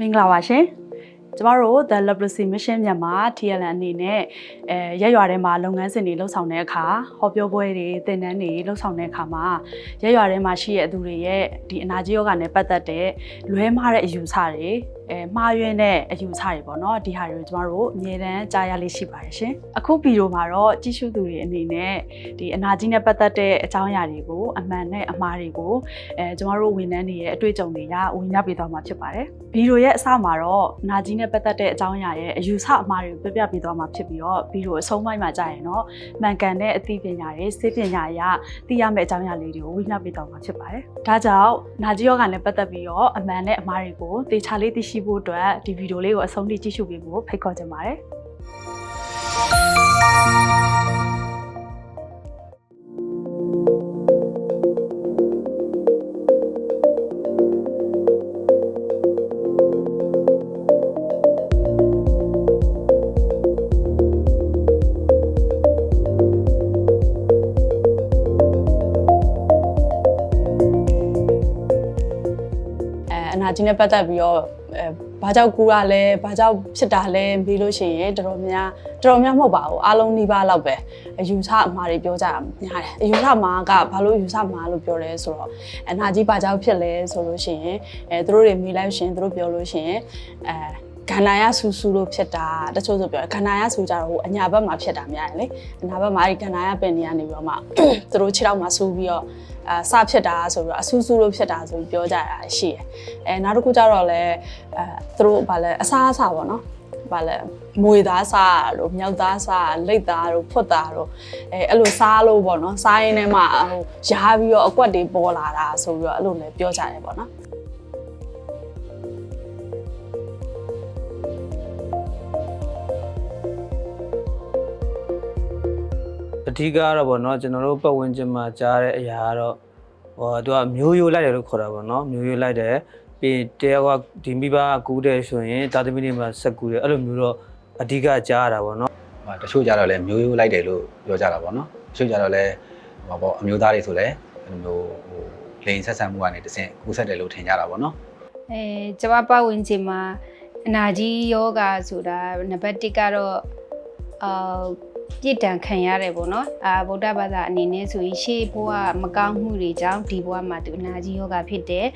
မင်္ဂလာပါရှင်ကျမတို့ The Leprosy Mission မြန်မာ TLN အနေနဲ့ရက်ရွာထဲမှာလုပ်ငန်းစဉ်တွေလှုပ်ဆောင်တဲ့အခါဟောပြောပွဲတွေသင်တန်းတွေလှုပ်ဆောင်တဲ့အခါမှာရက်ရွာထဲမှာရှိတဲ့သူတွေရဲ့ဒီအနာကြီးယောဂနဲ့ပတ်သက်တဲ့လွဲမှားတဲ့အယူဆတွေမှားယွင်းတဲ့အယူဆတွေပေါ့နော်ဒီဟာတွေကိုကျမတို့အမြဲတမ်းကြားရလေးရှိပါတယ်ရှင်အခုဗီဒီယိုမှာတော့ကြည့်ရှုသူတွေအနေနဲ့ဒီအနာကြီးနဲ့ပတ်သက်တဲ့အကြောင်းအရာတွေကိုအမှန်နဲ့အမှားတွေကိုကျမတို့ဝန်ထမ်းတွေရဲ့အတွေ့အကြုံတွေရဝင်ရပေးသွားမှာဖြစ်ပါတယ်ဗီဒီယိုရဲ့အစမှာတော့အနာကြီးနဲ့ပတ်သက်တဲ့အကြောင်းအရာရဲ့အယူဆအမှားတွေကိုပြပြပေးသွားမှာဖြစ်ပြီးတော့ဗီဒီယိုအဆုံးပိုင်းမှာကြာရင်တော့မှန်ကန်တဲ့အသိပညာတွေစိတ်ပညာအရသိရမယ့်အကြောင်းအရာလေးတွေကိုဝင်ရပေးသွားမှာဖြစ်ပါတယ်ဒါကြောင့်နာကြီးယောဂနဲ့ပတ်သက်ပြီးတော့အမှန်နဲ့အမှားတွေကိုသေချာလေးသိရှိဖို့အတွက်ဒီဗီဒီယိုလေးကိုအဆုံးထိကြည့်ရှုပေးဖို့ဖိတ်ခေါ်ချင်ပါတယ်အနာကြီးနဲ့ပတ်သက်ပြီးတော့ဘာကြောင့်ကူရလဲဘာကြောင့်ဖြစ်တာလဲပြီးလို့ရှိရင်တော်တော်များမဟုတ်ပါဘူးအားလုံးနှီးပါးလောက်ပဲအယူဆအမှားတွေပြောကြတာများတယ်အယူဆမှားကဘာလို့ယူဆမှားလို့ပြောလဲဆိုတော့အနာကြီးဘာကြောင့်ဖြစ်လဲဆိုလို့ရှိရင်သူတို့တွေမေးလိုက်ရှင်သူတို့ပြောလို့ရှိရင်ခန္ဓာရဆူဆူလို့ဖြစ်တာတချို့ဆိုပြောခန္ဓာရဆူကြတော့ဟိုအညာဘက်မှာဖြစ်တာများတယ်လေအနာဘက်မှာဒီခန္ဓာရပင်နေရနေပြီးတော့မှသူတို့ခြေထောက်မှာဆူပြီးတော့စဖြစ်တာဆိုပြီးတော့အဆူဆူလို့ဖြစ်တာဆိုပြီးပြောကြတာရှိတယ်နောက်တစ်ခုကျတော့လဲသူတို့ဗာလဲအစားအစာပေါ့နော်ဗာလဲမွေသားစားတို့မြောက်သားစားလိတ်သားတို့ဖွတ်သားတို့အဲ့လိုစားလို့ပေါ့နော်စားရင်းထဲမှာဟိုရားပြီးတော့အကွက်တွေပေါ်လာတာဆိုပြီးတော့အဲ့လိုလည်းပြောကြတယ်ပေါ့နော်အဓိကတော့ဗောနော်ကျွန်တော်တို့ပတ်ဝန်းကျင်မှာကြားတဲ့အရာကတော့သူကမျိုးရိုးလိုက်တယ်လို့ခေါ်တာဗောနော်မျိုးရိုးလိုက်တယ်ပြီးတယောက်ကဒီမိဘကူးတယ်ဆိုရင်တာသမီတွေမှာဆက်ကူတယ်အဲ့လိုမျိုးတော့အဓိကကြားရတာဗောနော်တချို့ကြတော့လည်းမျိုးရိုးလိုက်တယ်လို့ပြောကြတာဗောနော်တချို့ကြတော့လည်းဟောပေါ့အမျိုးသားတွေဆိုလည်းအဲ့လိုမျိုးလိန်ဆက်ဆံမှုကနေတဆင့်ကူးဆက်တယ်လို့ထင်ကြတာဗောနော်ကျမပတ်ဝန်းကျင်မှာအနာကြီးယောဂဆိုတာနံပါတ်1ကတော့ပြစ်ဒဏ်ခံရတယ်ပေါ့နော်ဗုဒ္ဓဘာသာအနေနဲ့ဆိုရင်ရှေးဘဝမကောင်းမှုတွေကြောင့်ဒီဘဝမှာသူအနာကြီးယောဂဖြစ်တယ်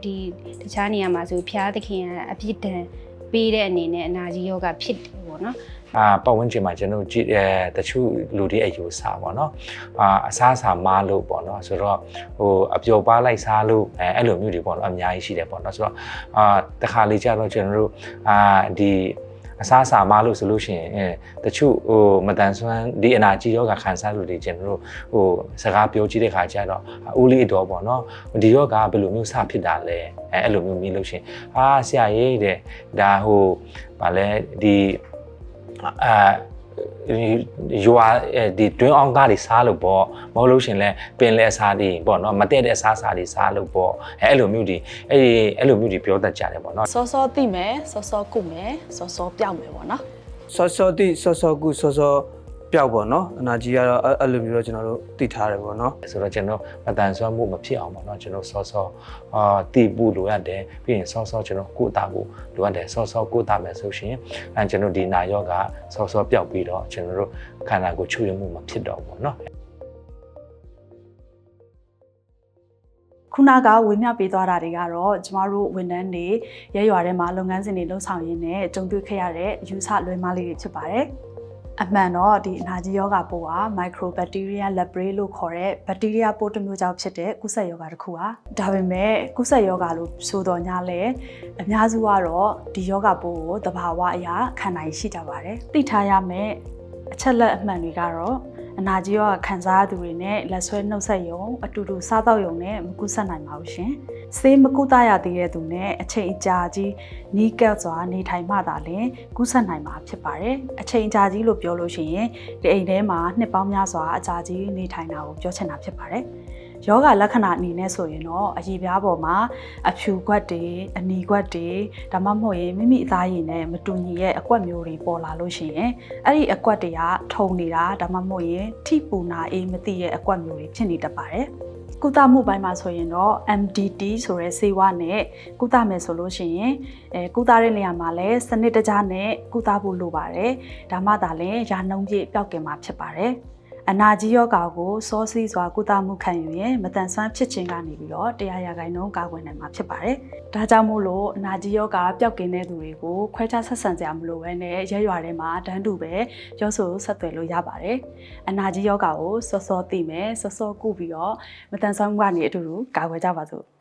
ဒီတခြားနေရာမှာဆိုဖျားသခင်ကအပြစ်ဒဏ်ပေးတဲ့အနေနဲ့အနာကြီးယောဂဖြစ်တယ်ပေါ့နော်ပတ်ဝန်းကျင်မှာကျွန်တော်ကြည့်တချို့လူတွေအယူဆပါเนาะအစားအစာမားလို့ပေါ့เนาะဆိုတော့ဟိုအပျော်ပါးလိုက်စားလို့အဲ့လိုမျိုးတွေပေါ့เนาะအများကြီးရှိတယ်ပေါ့เนาะဆိုတော့တခါလေကြာတော့ကျွန်တော်တို့ဒီအစားအစာမားလို့ဆိုလို့ရှိရင်တချို့ဟိုမတန်ဆွမ်းဒီအနာကြီးယောဂခံစားလို့တွေကျွန်တော်တို့ဟိုစကားပြောကြည့်တဲ့ခါကျတော့ဦးလေးတော်ပေါ့เนาะဒီယောဂဘယ်လိုမျိုးစဖြစ်တာလဲအဲ့လိုမျိုးမြင်လို့ရှိရင်ဆရာရေးတဲ့ဒါဟိုဗာလဲဒီရွာဒီတွင်းအောင်ကားတွေစားလို့ပေါ့မဟုတ်လို့ရှင်လဲပင်လဲအစားတွေပေါ့နော်မတည့်တဲ့အစားတွေစားလို့ပေါ့အဲ့လိုမျိုးတွေအဲ့လိုမျိုးတွေပြောတတ်ကြတယ်ပေါ့နော်စောစောသိမယ်စောစောကုမယ်စောစောပြောက်မယ်ပေါ့နော်စောစောတိစောစောကုစောစောပျောက်ပေါ့နော်အနာကြီးကတော့အဲ့လိုမျိုးတော့ကျွန်တော်တို့သိထားတယ်ပေါ့နော်ဆိုတော့ကျွန်တော်အတန်ဆွမ်းမှုမဖြစ်အောင်ပေါ့နော်ကျွန်တော်စောစောတိဖို့လိုရတယ်ပြီးရင်စောစောကျွန်တော်ကုသဖို့လိုရတယ်စောစောကုသမယ်ဆိုရှင်ကျွန်တော်ဒီနာယောဂစောစောပျောက်ပြီးတော့ကျွန်တော်တို့ခန္ဓာကိုယ်ချုပ်ရမှုမဖြစ်တော့ဘူးနော်ခုနကဝေမျှပေးသွားတာတွေကတော့ကျမတို့ဝန်ထမ်းတွေရဲရွာထဲမှာလုပ်ငန်းစဉ်တွေလှုပ်ဆောင်ရင်းနဲ့ကြုံတွေ့ခဲ့ရတဲ့ယူဆလွဲမှားလေးတွေဖြစ်ပါတယ်အမှန်တော့ဒီအနာကြီးယောဂပိုးက Microbacteria leprae လို့ခေါ်တဲ့ဘက်တီးရီးယားပိုးတစ်မျိုးကြောင့်ဖြစ်တဲ့ကူးစက်ယောဂတစ်ခုပါဒါပေမဲ့ကူးစက်ယောဂလို့ဆိုတော့ညလဲအများစုကတော့ဒီယောဂပိုးကိုသဘာဝအရာခံနိုင်ရှိကြပါတယ်သိထားရမယ့်အချက်လက်အမှန်တွေကတော့အနာကြီးယောဂခံစားရသူတွေနဲ့လက်ဆွဲနှုတ်ဆက်ယုံအတူတူစားတော့ယုံနဲ့မကူးစက်နိုင်ပါဘူးရှင်ဆေးမကုသရသေးတဲ့သူနဲ့အချိန်အကြာကြီးနီးကပ်စွာနေထိုင်မှသာလျှင်ကူးစက်နိုင်မှာဖြစ်ပါတယ်အချိန်အကြာကြီးလို့ပြောလို့ရှိရင်ဒီအိမ်ထဲမှာနှစ်ပေါင်းများစွာအကြာကြီးနေထိုင်တာကိုပြောချင်တာဖြစ်ပါတယ်ယောဂလက္ခဏာအနေနဲ့ဆိုရင်တော့အရေပြားပေါ်မှာအဖြူကွက်တွေအနီကွက်တွေဒါမှမဟုတ်ရင်မိမိအသားရည်နဲ့မတူညီရဲ့အကွက်မျိုးတွေပေါ်လာလို့ရှိရင်အဲ့ဒီအကွက်တွေကထုံနေတာဒါမှမဟုတ်ရင်ထိပူနာအေးမသိရဲ့အကွက်မျိုးတွေဖြစ်နေတတ်ပါတယ် ကုသမှုပိုင်းမှာဆိုရင်တော့ MDT ဆိုတဲ့ဆေးဝါးနဲ့ကုသမယ်ဆိုလို့ရှိရင်ကုသတဲ့နေရာမှာလည်းစနစ်တကျနဲ့ကုသဖို့လိုပါတယ်ဒါမှသာလည်းရာနှုန်းပြည့်ပျောက်ကင်မှာဖြစ်ပါတယ်အနာကြီးယောဂါကိုစောစီးစွာကုသမှုခံယူရင်မတန်ဆွမ်းဖြစ်ခြင်းကနေပြီးတော့100%ကာကွယ်နိုင်မှာဖြစ်ပါတယ်။ဒါကြောင့်မို့လို့အနာကြီးယောဂါပျောက်ကင်းတဲ့သူတွေကိုခွဲခြားဆက်ဆံကြမလို့ပဲနဲ့ရဲရွာထဲမှာတန်းတူပဲရောဆိုဆက်သွယ်လို့ရပါတယ်။အနာကြီးယောဂါကိုစောစောသိမယ်စောစောကုပြီးတော့မတန်ဆွမ်းမှုကနေအတူတူကာကွယ်ကြပါစို့။